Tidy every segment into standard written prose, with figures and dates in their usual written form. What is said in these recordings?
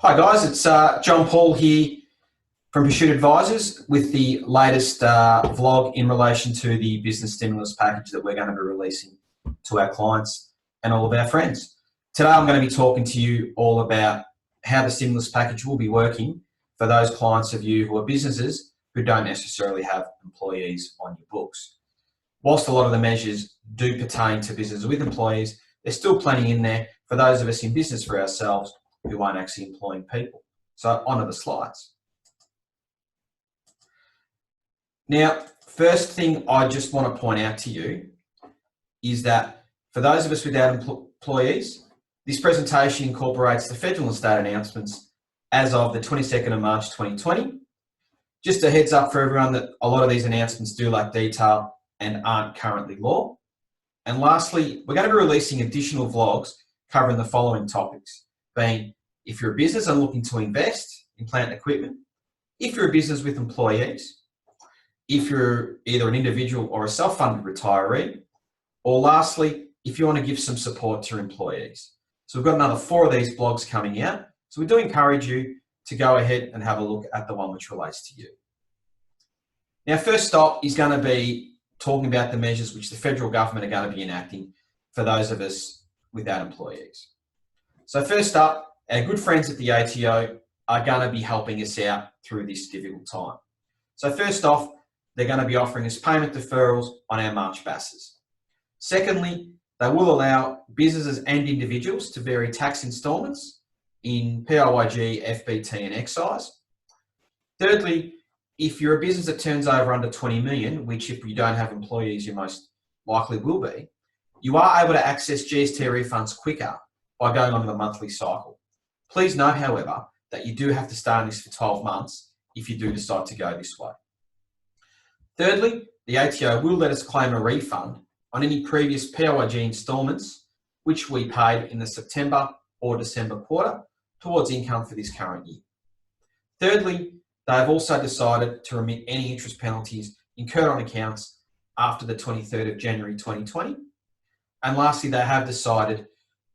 Hi guys, it's John Paul here from Pursuit Advisors with the latest vlog in relation to the business stimulus package that we're going to be releasing to our clients and all of our friends. Today I'm going to be talking to you all about how the stimulus package will be working for those clients of you who are businesses who don't necessarily have employees on your books. Whilst a lot of the measures do pertain to businesses with employees, there's still plenty in there for those of us in business for ourselves who aren't actually employing people. So on to the slides. Now, first thing I just want to point out to you is that for those of us without employees, this presentation incorporates the federal and state announcements as of the 22nd of March 2020. Just a heads up for everyone that a lot of these announcements do lack detail and aren't currently law. And lastly, we're going to be releasing additional vlogs covering the following topics, being if you're a business and looking to invest in plant and equipment, if you're a business with employees, if you're either an individual or a self-funded retiree, or lastly, if you want to give some support to your employees. So we've got another 4 of these blogs coming out. So we do encourage you to go ahead and have a look at the one which relates to you. Now, first stop is going to be talking about the measures which the federal government are going to be enacting for those of us without employees. So first up, our good friends at the ATO are going to be helping us out through this difficult time. So first off, they're going to be offering us payment deferrals on our March BASs. Secondly, they will allow businesses and individuals to vary tax instalments in PAYG, FBT and excise. Thirdly, if you're a business that turns over under 20 million, which if you don't have employees, you most likely will be, you are able to access GST refunds quicker by going on the monthly cycle. Please note, however, that you do have to stay on this for 12 months if you do decide to go this way. Thirdly, the ATO will let us claim a refund on any previous PAYG instalments which we paid in the September or December quarter towards income for this current year. Thirdly, they have also decided to remit any interest penalties incurred on accounts after the 23rd of January 2020. And lastly, they have decided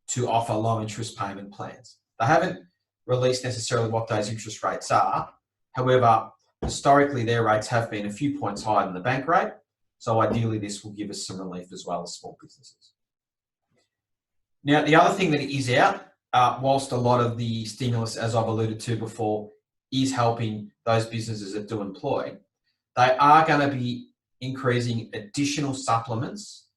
to offer low interest payment plans. They haven't released necessarily what those interest rates are. However, historically, their rates have been a few points higher than the bank rate. So ideally, this will give us some relief as well as small businesses. Now, the other thing that is out, whilst a lot of the stimulus, as I've alluded to before, is helping those businesses that do employ, they are going to be increasing additional supplements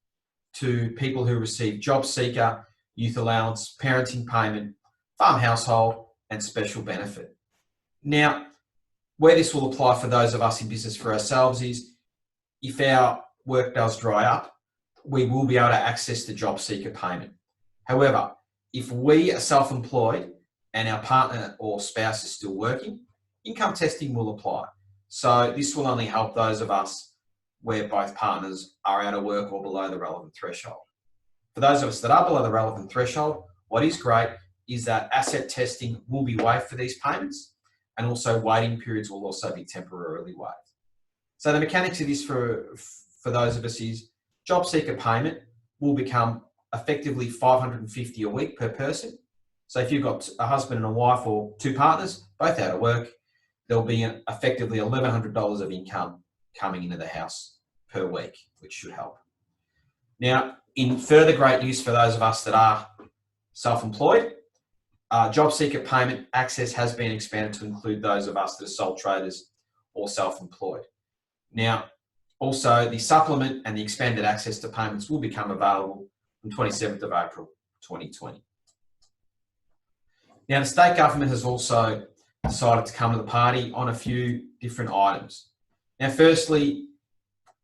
to people who receive job seeker, youth allowance, parenting payment, farm household, and special benefit. Now, where this will apply for those of us in business for ourselves is if our work does dry up, we will be able to access the job seeker payment. However, if we are self-employed and our partner or spouse is still working, income testing will apply. So this will only help those of us where both partners are out of work or below the relevant threshold. For those of us that are below the relevant threshold, what is great is that asset testing will be waived for these payments, and also waiting periods will also be temporarily waived. So the mechanics of this for those of us is job seeker payment will become effectively $550 a week per person. So if you've got a husband and a wife or two partners, both out of work, there'll be effectively $1,100 of income coming into the house per week, which should help. Now, in further great news for those of us that are self-employed, job seeker payment access has been expanded to include those of us that are sole traders or self-employed. Now, also the supplement and the expanded access to payments will become available on 27th of April 2020. Now, the state government has also decided to come to the party on a few different items. Now, firstly,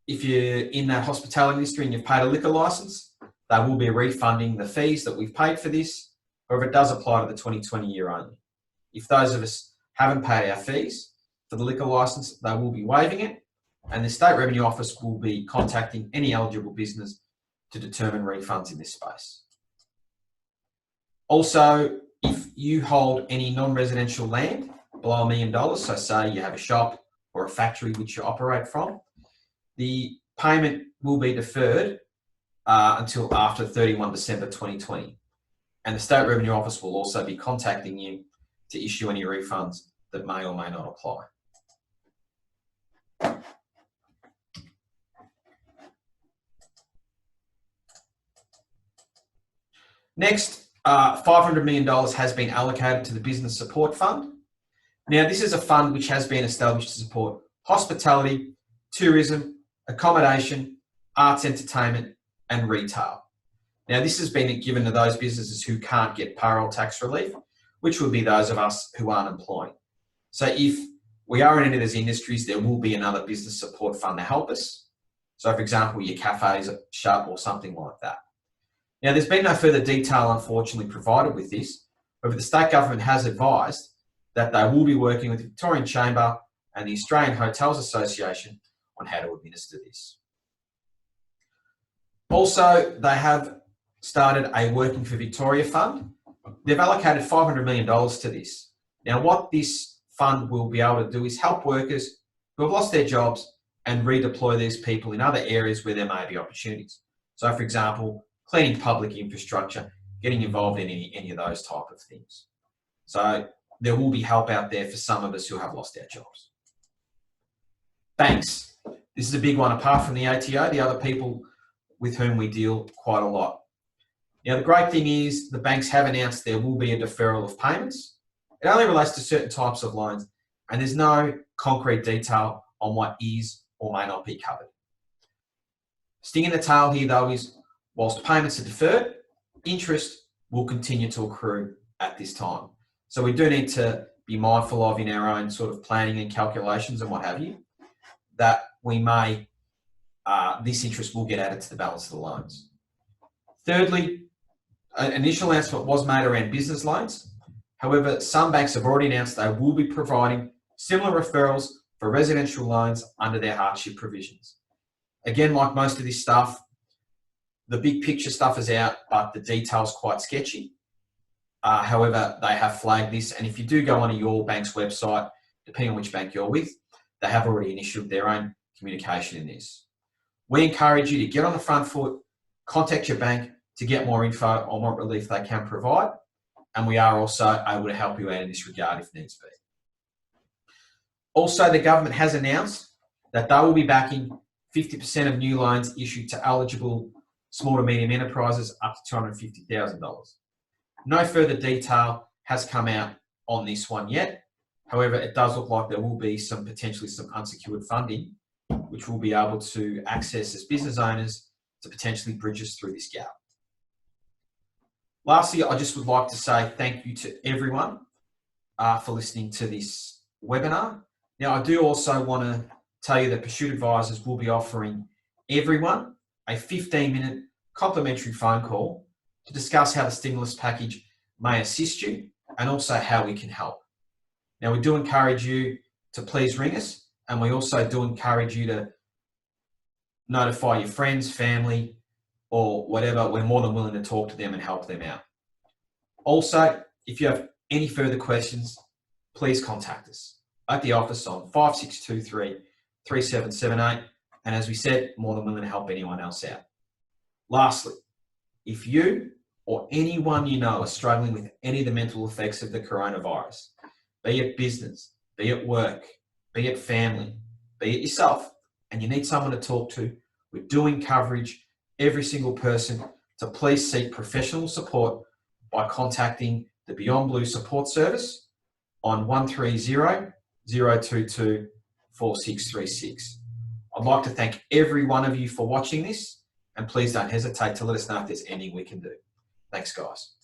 if you're in that hospitality industry and you've paid a liquor license, they will be refunding the fees that we've paid for this. However, it does apply to the 2020 year only. If those of us haven't paid our fees for the liquor license, they will be waiving it, and the State Revenue Office will be contacting any eligible business to determine refunds in this space. Also, if you hold any non-residential land below $1 million, so say you have a shop or a factory which you operate from, the payment will be deferred until after 31 December 2020. And the State Revenue Office will also be contacting you to issue any refunds that may or may not apply. Next, $500 million has been allocated to the Business Support Fund. Now, this is a fund which has been established to support hospitality, tourism, accommodation, arts, entertainment, and retail. Now, this has been given to those businesses who can't get payroll tax relief, which would be those of us who aren't employed. So if we are in any of those industries, there will be another business support fund to help us. So, for example, your cafes shut or something like that. Now, there's been no further detail, unfortunately, provided with this. However, the state government has advised that they will be working with the Victorian Chamber and the Australian Hotels Association on how to administer this. Also, they have started a Working for Victoria fund. They've allocated $500 million to this. Now, what this fund will be able to do is help workers who have lost their jobs and redeploy these people in other areas where there may be opportunities. So, for example, cleaning public infrastructure, getting involved in any of those type of things. So there will be help out there for some of us who have lost our jobs. Banks. This is a big one. Apart from the ATO, the other people with whom we deal quite a lot. Now, the great thing is the banks have announced there will be a deferral of payments. It only relates to certain types of loans, and there's no concrete detail on what is or may not be covered. Sting in the tail here, though, is whilst payments are deferred, interest will continue to accrue at this time. So we do need to be mindful of in our own sort of planning and calculations and what have you, that we may, this interest will get added to the balance of the loans. Thirdly, an initial announcement was made around business loans. However, some banks have already announced they will be providing similar referrals for residential loans under their hardship provisions. Again, like most of this stuff, the big picture stuff is out, but the detail's quite sketchy. However, they have flagged this, and if you do go onto your bank's website, depending on which bank you're with, they have already initiated their own communication in this. We encourage you to get on the front foot, contact your bank to get more info on what relief they can provide, and we are also able to help you out in this regard if needs be. Also, the government has announced that they will be backing 50% of new loans issued to eligible small to medium enterprises up to $250,000. No further detail has come out on this one yet. However, it does look like there will be potentially some unsecured funding, which we'll be able to access as business owners to potentially bridge us through this gap. Lastly, I just would like to say thank you to everyone for listening to this webinar. Now, I do also want to tell you that Pursuit Advisors will be offering everyone a 15-minute complimentary phone call to discuss how the stimulus package may assist you and also how we can help. Now, we do encourage you to please ring us, and we also do encourage you to notify your friends, family, or whatever. We're more than willing to talk to them and help them out. Also, if you have any further questions, please contact us at the office on 5623 3778, and as we said, more than willing to help anyone else out. Lastly, if you or anyone you know are struggling with any of the mental effects of the coronavirus, be it business, be it work, be it family, be it yourself, and you need someone to talk to, we're doing coverage every single person to please seek professional support by contacting the Beyond Blue support service on 130-022-4636. I'd like to thank every one of you for watching this, and please don't hesitate to let us know if there's anything we can do. Thanks, guys.